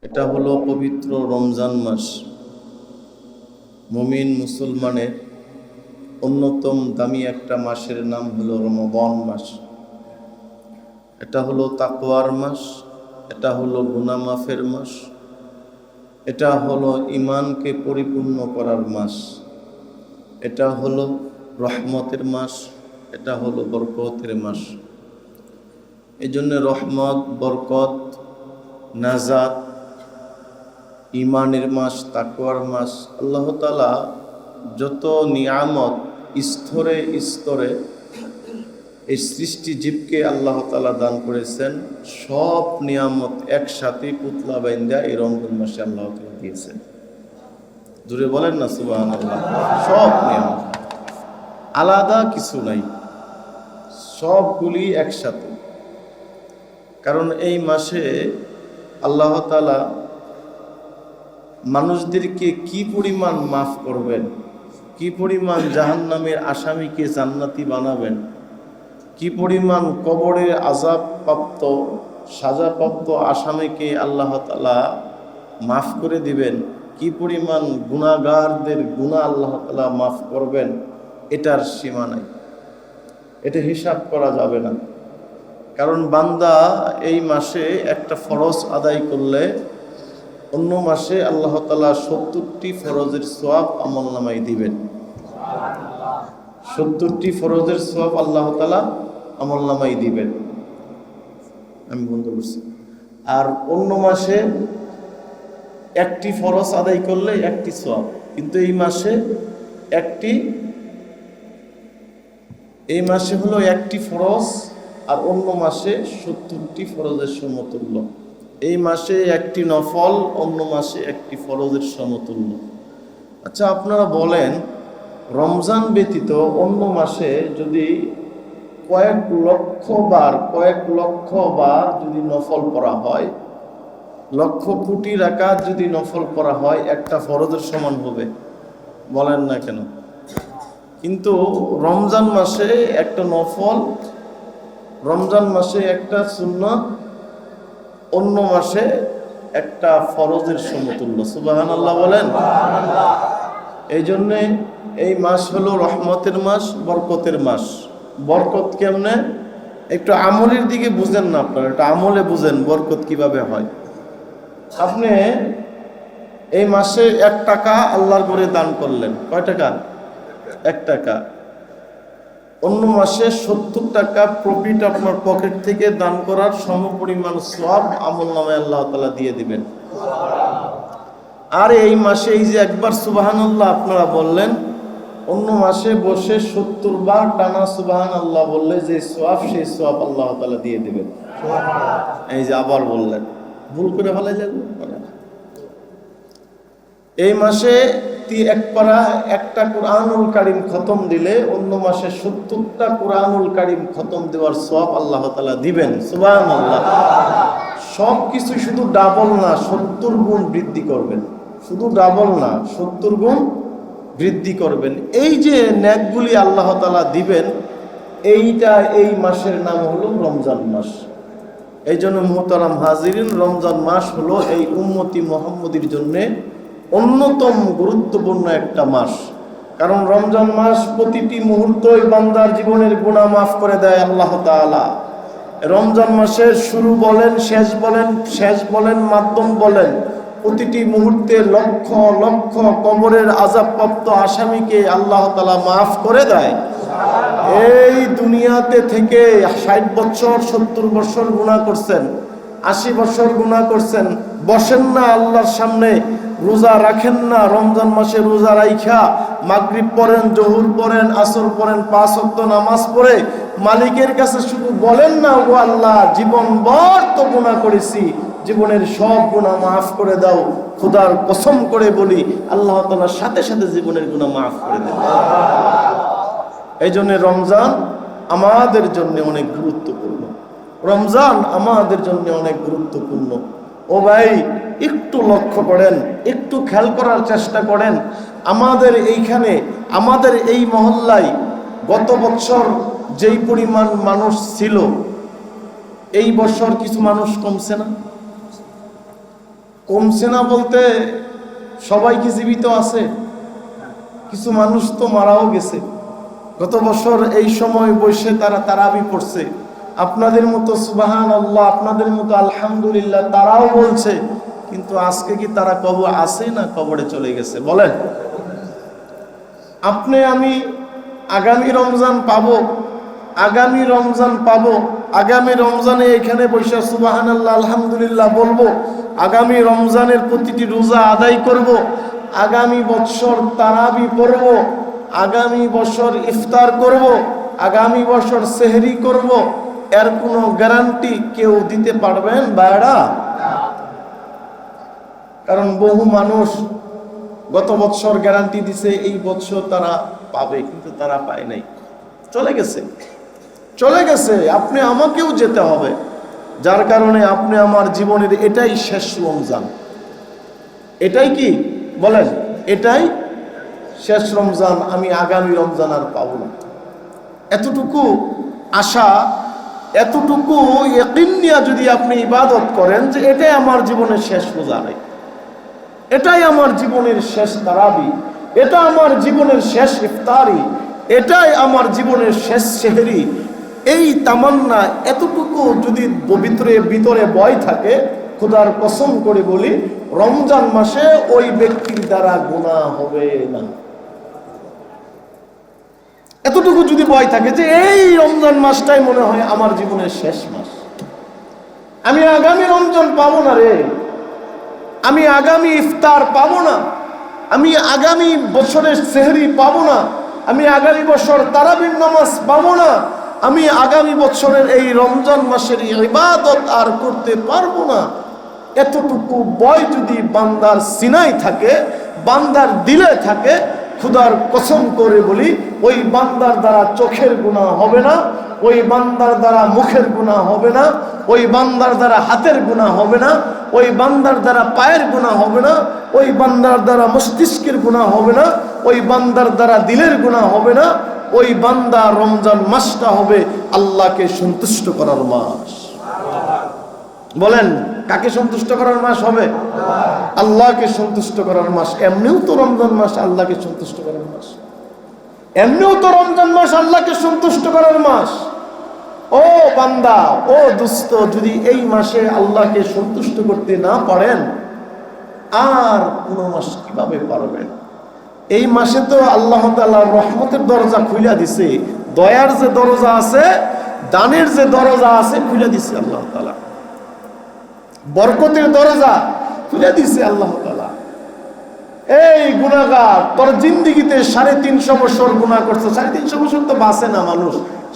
এটা হলো পবিত্র রমজান মাস। মুমিন মুসলমানের অন্যতম দামি একটা মাসের নাম হলো রমজান মাস। এটা হলো তাকওয়ার মাস, এটা হলো গুনাহ মাফের মাস, এটা হলো ঈমানকে পরিপূর্ণ করার মাস, এটা হলো রহমতের মাস, এটা হলো বরকতের মাস। এই জন্য রহমত, বরকত, নাজাত, ঈমানের মাস, তাকওয়ার মাস। আল্লাহ তাআলা যত নিয়ামত স্তরে স্তরে এই সৃষ্টি জীবকে আল্লাহ তাআলা দান করেছেন, সব নিয়ামত একসাথে পুতলা বাইন্দা এই রমজান মাসে আল্লাহ তাআলা দিয়েছেন। জোরে বলেন না সুবহানাল্লাহ। সব নিয়ামত, আলাদা কিছু নাই, সবগুলি একসাথে। কারণ এই মাসে আল্লাহ তাআলা মানুষদেরকে কি পরিমাণ মাফ করবেন, কি পরিমাণ জাহান্নামের আসামিকে জান্নাতি বানাবেন, কি পরিমাণ কবরের আযাবপ্রাপ্ত সাজাপ্রাপ্ত আসামিকে আল্লাহ তাআলা মাফ করে দিবেন, কি পরিমাণ গুনাহগারদের গুনাহ আল্লাহ তাআলা মাফ করবেন, এটার সীমা নাই, এটা হিসাব করা যাবে না। কারণ বান্দা এই মাসে একটা ফরজ আদায় করলে অন্য মাসে আল্লাহ তাআলা 70টি ফরজের সওয়াব আমলনামায় দিবেন। 70টি ফরজের সওয়াব আল্লাহ তাআলা আমলনামায় দিবেন। আমি বন্ধ করছি। আর অন্য মাসে একটি ফরজ আদায় করলে একটি সওয়াব, কিন্তু এই মাসে হলো একটি ফরজ, আর অন্য মাসে 70টি ফরজের সমতুল্য। এই মাসে একটি নফল, অন্য মাসে একটি ফরজের সমতুল্য। আচ্ছা, আপনারা বলেন, রমজান ব্যতীত অন্য মাসে যদি কয়েক লক্ষ বার যদি নফল পড়া হয়, লক্ষ কোটি রাকাত যদি নফল পড়া হয়, একটা ফরজের সমান হবে? বলেন না কেন? কিন্তু রমজান মাসে একটা নফল, রমজান মাসে একটা সুন্নাত, অন্য মাসে একটা ফরজের সমতুল্য। সুবহানাল্লাহ বলেন। এই জন্যে এই মাস হলো রহমতের মাস, বরকতের মাস। বরকত কেমনে? একটু আমলের দিকে বুঝেন না আপনারা, একটু আমলে বুঝেন বরকত কিভাবে হয়। আপনি এই মাসে 1 টাকা আল্লাহর ঘরে দান করলেন, কয় টাকা? 1 টাকা। অন্য মাসে 70 টাকা প্রফিট আপনার পকেট থেকে দান করার সমপরিমাণ সওয়াব আমলনামায় আল্লাহ তাআলা দিয়ে দিবেন। আর এই মাসে এই যে একবার সুবহানাল্লাহ আপনারা বললেন, অন্য মাসে বসে 70 বার টানা সুবহানাল্লাহ বললে যে সওয়াব, সেই সওয়াব আল্লাহ তাআলা দিয়ে দিবেন। এই যে আবার বললেন, ভুল করে ফেলাইলেন। এই মাসে একটা কুরআনুল কারীম খতম দিলে অন্য মাসে 70টা কুরআনুল কারীম খতম দেওয়ার সওয়াব আল্লাহ তাআলা দিবেন। সুবহানাল্লাহ। সব কিছু শুধু ডাবল না, 70 গুণ বৃদ্ধি করবেন। শুধু ডাবল না, 70 গুণ বৃদ্ধি করবেন। এই যে নেকগুলি আল্লাহ তাআলা দিবেন, এই মাসের নাম হলো রমজান মাস। এই জন্য মুহতারাম হাজিরিন, রমজান মাস হলো এই উম্মতি মুহাম্মদীর জন্য অন্যতম গুরুত্বপূর্ণ একটা মাস। কারণ রমজান মাস প্রতিটি মুহূর্তই বান্দার জীবনের গুনাহ মাফ করে দেয় আল্লাহ তাআলা। রমজান মাসের শুরু বলেন, শেষ বলেন, মাধ্যম বলেন, প্রতিটি মুহূর্তে লক্ষ লক্ষ কবরের আযাবপ্রাপ্ত আসামিকে আল্লাহ তাআলা মাফ করে দেয়। এই দুনিয়াতে থেকে 60 বছর 70 বছর গুনাহ করছেন, 80 বছর গুনাহ করছেন, বসেন না আল্লাহর সামনে, রোজা রাখেন না, রমজান মাসে রোজা রাইখা মাগরিব পড়েন, জোহর পড়েন, আসর পড়েন, 5 ওয়াক্ত নামাজ পড়ে মালিকের কাছে শুধু বলেন না, ও আল্লাহ, জীবনভর তো গুনাহ করেছি, জীবনের সব গুনাহ মাফ করে দাও। খোদার কসম করে বলি, আল্লাহ তাআলা সাথে সাথে জীবনের গুনাহ মাফ করে দেন। এই জন্য রমজান আমাদের জন্য অনেক গুরুত্বপূর্ণ। রমজান আমাদের জন্য অনেক গুরুত্বপূর্ণ। ও ভাই, একটু লক্ষ্য করেন, একটু খেয়াল করার চেষ্টা করেন। আমাদের এইখানে, আমাদের এই মহল্লায় গত বছর যেই পরিমাণ মানুষ ছিল, এই বছর কিছু মানুষ কমছে না? কমছে না বলতে সবাই কি জীবিত আছে? কিছু মানুষ তো মারাও গেছে। গত বছর এই সময় বসে তারা তারাবি পড়ছে, আপনাদের মতো সুবহানাল্লাহ, আপনাদের মতো আলহামদুলিল্লাহ তারাও বলছে, কিন্তু আজকে কি তারা কবর আছে না কবরে চলে গেছে? বলেন। আপনি আমি আগামী রমজান পাবো, আগামী রমজান পাবো, আগামী রমজানে এখানে বসে সুবহানাল্লাহ আলহামদুলিল্লাহ বলবো, আগামী রমজানের প্রতিটি রোজা আদায় করব, আগামী বছর তারাবি পড়ব, আগামী বছর ইফতার করব, আগামী বছর সেহরি করব, এর কোনো গ্যারান্টি কেউ দিতে পারবেন ভাইরা? কারণ বহু মানুষ গত বছর গ্যারান্টি দিছে এই বছর তারা পাবে, কিন্তু তারা পায় নাই, চলে গেছে, চলে গেছে। আপনি আমাকেও যেতে হবে, যার কারণে আপনি আমার জীবনের এটাই শেষ রমজান। এটাই কি বলেন? এটাই শেষ রমজান, আমি আগামী রমজান আর পাবো না। এতটুকু আশা, এতটুকু ইয়াকিন নিয়ে যদি আপনি ইবাদত করেন যে এটাই আমার জীবনের শেষ রোজা, এটাই আমার জীবনের শেষ তারাবি, এটা আমার জীবনের শেষ ইফতারি, এটাই আমার জীবনের শেষ সেহরি, এই তামান্না এতটুকু যদি ভিতরে ভয় থাকে, খোদার কসম করে বলি রমজান মাসে ওই ব্যক্তির দ্বারা গুনাহ হবে না। এতটুকু যদি ভয় থাকে যে এই রমজান মাসটাই মনে হয় আমার জীবনের শেষ মাস, আমি আগামী রমজান পাবো না রে, আমি আগামী ইফতার পাবো না, আমি আগামী বছরের সেহরি পাবো না, আমি আগামী বছর তারাবির নামাজ পাবো না, আমি আগামী বছরের এই রমজান মাসের ইবাদত আর করতে পারবো না, এতটুকু ভয় যদি বান্দার সিনায় থাকে, বান্দার দিলে থাকে, খোদার কসম করে বলি ওই বান্দার দ্বারা চোখের গুনাহ হবে না, ওই বান্দার দ্বারা মুখের গুনাহ হবে না, ওই বান্দার দ্বারা হাতের গুনাহ হবে না, ওই বান্দার দ্বারা পায়ের গুনাহ হবে না, ওই বান্দার দ্বারা মস্তিষ্কের গুনাহ হবে না, ওই বান্দার দ্বারা দিলের গুনাহ হবে না। ওই বান্দা রমজান মাসটা হবে আল্লাহকে সন্তুষ্ট করার মাস। বলেন, কাকে সন্তুষ্ট করার মাস হবে? আল্লাহকে সন্তুষ্ট করার মাস। এমনিও তো রমজান মাস আল্লাহকে সন্তুষ্ট করার মাস, এমনিও তো রমজান মাস আল্লাহকে সন্তুষ্ট করার মাস। ও বান্দা, ও দুস্থ, যদি এই মাসে আল্লাহকে সন্তুষ্ট করতে না পারেন আর কোন মাস কিভাবে পারবেন? এই মাসে তো আল্লাহ তাআলার রহমতের দরজা খুলে দিছে, দয়ার যে দরজা আছে, দানের যে দরজা আছে খুলে দিছে আল্লাহ তাআলা, বরকতের দরজা খুলে দিছে আল্লাহ তাআলা। এই গুনাহগার, তোর জিন্দেগিতে 350 বছর গুনাহ করছো, 350 বছর তো বাঁচে না মানুষ,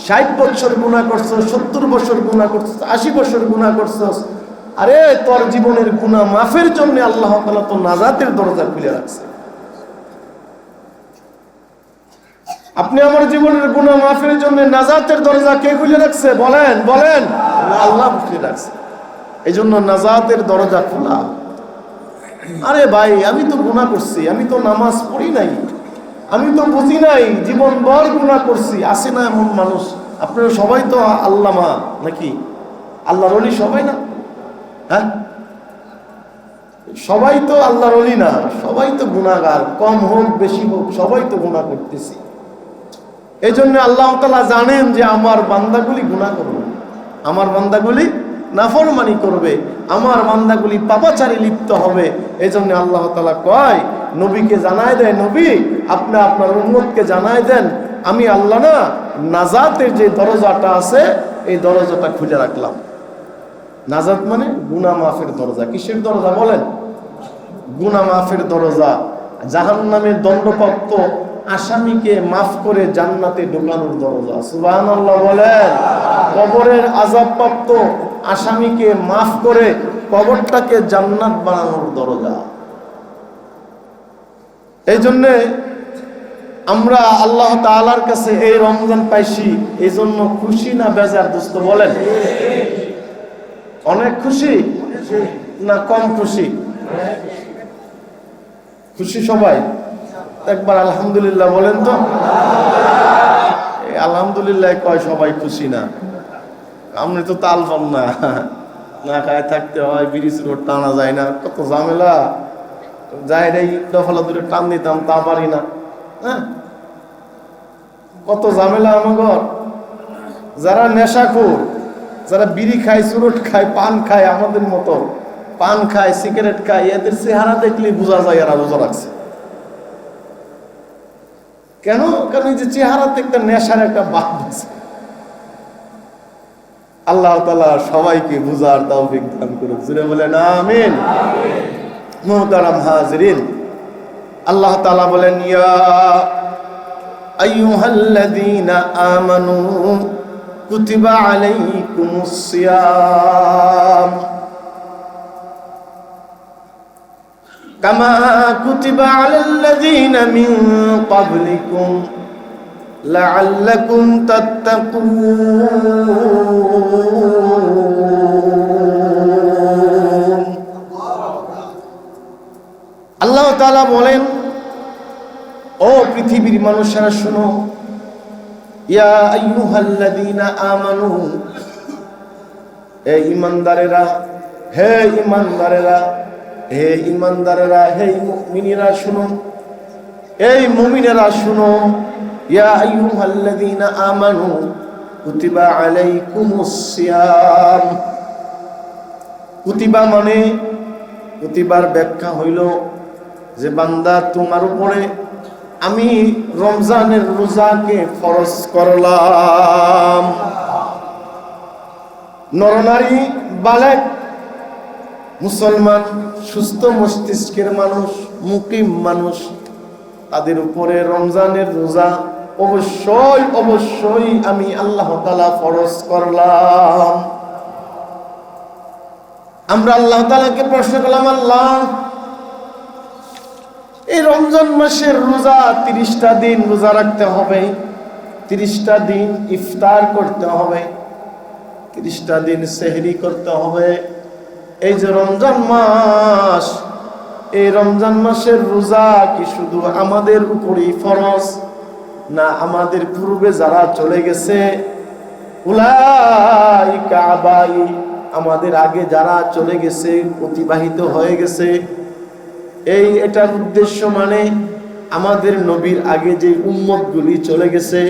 60 বছর গুনাহ করছো, 70 বছর গুনাহ করছো, 80 বছর গুনাহ করছো। আরে তোর জীবনের গুনাহ মাফের জন্য আল্লাহ তাআলা তো নাজাতের দরজা খুলে রাখছে। আপনি আমার জীবনের গুনাহ মাফের জন্য নাজাতের দরজা কে খুলে রাখছে? বলেন বলেন, আল্লাহ খুলে রাখছে। এই জন্য নাজাতের দরজা খোলা। আরে ভাই, আমি তো গুনাহ করছি, আমি তো নামাজ পড়ি নাই, আমি তো বুঝি নাই, জীবন ভর গুনাহ করছি। আসে না এমন মানুষ? আপনারা সবাই তো আল্লামা নাকি? আল্লাহর ওলি সবাই না? হ্যাঁ, সবাই তো আল্লাহর ওলি না, সবাই তো গুনাহগার, কম হোক বেশি হোক সবাই তো গুনাহ করতেছি। এই জন্য আল্লাহ তাআলা জানেন যে আমার বান্দাগুলি গুনাহ করবে, আমার বান্দাগুলি নাফরমানি করবে, আমার বান্দাগুলি পাপাচারে লিপ্ত হবে। এই জন্য আল্লাহ তাআলা কয়, নবীকে জানায় দেয়, নবী আপনি আপনার উম্মতকে জানায় দেন, আমি আল্লাহ না নাজাতের যে দরজাটা আছে এই দরজাটা খুলে রাখলাম। নাজাত মানে গুনাহ মাফের দরজা। কিসের দরজা বলেন? গুনাহ মাফের দরজা। জাহান্নামের দণ্ডপ্রাপ্ত আসামিকে মাফ করে জান্নাতে ঢোকানোর দরজা। সুবহানাল্লাহ বলেন। কবরের আযাবপ্রাপ্ত আসামিকে মাফ করে কবরটাকে জান্নাত বানানোর দরজা। এই জন্য আমরা আল্লাহ তাআলার কাছে এই রমজান পাইছি, এই জন্য খুশি না বেজার দোস্ত বলেন? অনেক খুশি না কম খুশি? খুশি সবাই? একবার আলহামদুলিল্লাহ বলেন তো। আলহামদুলিল্লাহ কয় সবাই খুশি না, আপনি তো তাল পান না। না খায় থাকতে হয়, বিড়ি সিগারেট টানা যায় না, কত ঝামেলা। যাই রে দফলা দূরে টান দিতাম, তা পারি না। হ্যাঁ, কত ঝামেলা আমার। যারা নেশাখোর, যারা বিড়ি খায়, চুরুট খায়, পান খায়, আমাদের মতো পান খায়, সিগারেট খায়, এদের চেহারা দেখলে বোঝা যায় এরা রোজা রাখছে। কেন? কারণ এই যে চেহারাতে একটা নেশার একটা ভাব আছে। আল্লাহ তাআলা সবাইকে বুঝার তৌফিক দান করুন, জুড়ে বলেন আমিন। মুহতারাম হাজিরিন, আল্লাহ তাআলা বলেন, ইয়া আইয়ুহাল্লাযীনা আমানু কুতিবা আলাইকুমুস সিয়াম কামা কুতিবা আলাল্লাযীনা মিন ক্বাবলিকুম লাআল্লাকুম তাত্তাকুন। আল্লাহ তাআলা বলেন, ও পৃথিবীর মানুষেরা শুনো, ইয়া আইয়ুহাল্লাযীনা আমানু, হে ঈমানদারেরা, হে ঈমানদারেরা, হে ঈমানদারেরা, হে মুমিনেরা শুনো, এই মুমিনেরা শুনো। ইয়া আইয়ুহাল্লাযীনা আমানু কুতিবা আলাইকুমুস সিয়াম। কুতিবা মানে, কুতিবার ব্যাখ্যা হইল যে বান্দা তোমার উপরে আমি রমজানের রোজাকে ফরজ করলাম। নরনারী, বালেক, মুসলমান, সুস্থ মস্তিষ্কের মানুষ, মুকিম মানুষ, তাদের উপরে রমজানের রোজা অবশ্যই অবশ্যই আমি আল্লাহ তাআলা ফরজ করলাম। আমরা আল্লাহ তাআলাকে প্রশ্ন করলাম, আল্লাহ এই রমজান মাসের রোজা 30টা দিন রোজা রাখতে হবে, 30টা দিন ইফতার করতে হবে, 30টা দিন সেহরি করতে হবে। এই যে রমজান মাস, এই রমজান মাসের রোজা কি শুধু আমাদের উপরই ফরজ, না আমাদের পূর্বে যারা চলে গেছে উলাইকা আবাই, আমাদের আগে যারা চলে গেছে, অতিবাহিত হয়ে গেছে, এটার উদ্দেশ্য মানে আমাদের নবীর আগে যে উম্মতগুলি চলে গেছে,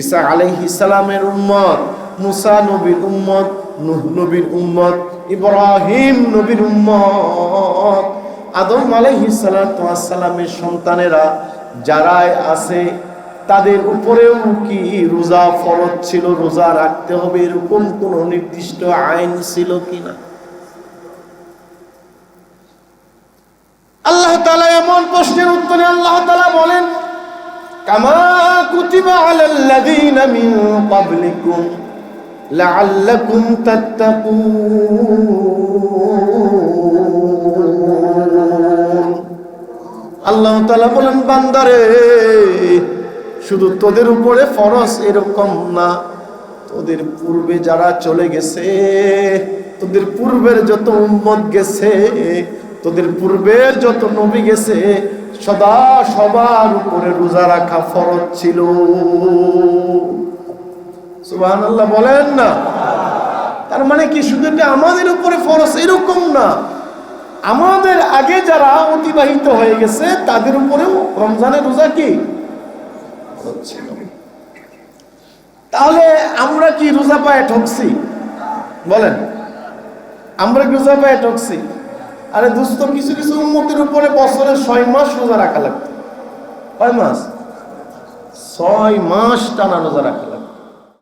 ঈসা আলাইহিস সালামের উম্মত, মুসা নবীর উম্মত, নূহ নবীর উম্মত, ইব্রাহিম নবীর উম্মত, আদম আলাইহিস সালামের সন্তানেরা যারা আছে, তাদের উপরেও কি রোজা ফরজ ছিল, রোজা রাখতে হবে, এরকম কোন নির্দিষ্ট আইন ছিল কিনা? আল্লাহ তাআলা এমন প্রশ্নের উত্তরে আল্লাহ তাআলা বলেন, কামা কুতিবা আলাল্লাযীনা মিন ক্বাবলিকুম লাআল্লাকুম তাত্তাকুন। আল্লাহ তাআলা বলেন, বান্দারে শুধু তোদের উপরে ফরজ এরকম না, তোদের পূর্বে যারা চলে গেছে, তোদের পূর্বের যত উম্মত গেছে, তোদের পূর্বের যত নবী গেছে, সদা সবার উপরে রোজা রাখা ফরজ ছিল। সুবহানাল্লাহ বলেন না? তার মানে কি শুধু এটা আমাদের উপরে ফরজ এরকম না, আমাদের আগে যারা অতিবাহিত হয়ে গেছে তাদের উপরেও রমজানের রোজা কি ফরজ ছিল। তাহলে আমরা কি রোজা পায়ে ঠকছি? বলেন, আমরা কি রোজা পায়ে ঠকছি? আরে দোস্ত, কিছু কিছু উম্মতের উপরে বছরে 6 মাস রোজা রাখা লাগতো। কয় মাস? 6 মাস টানা রোজা রাখা।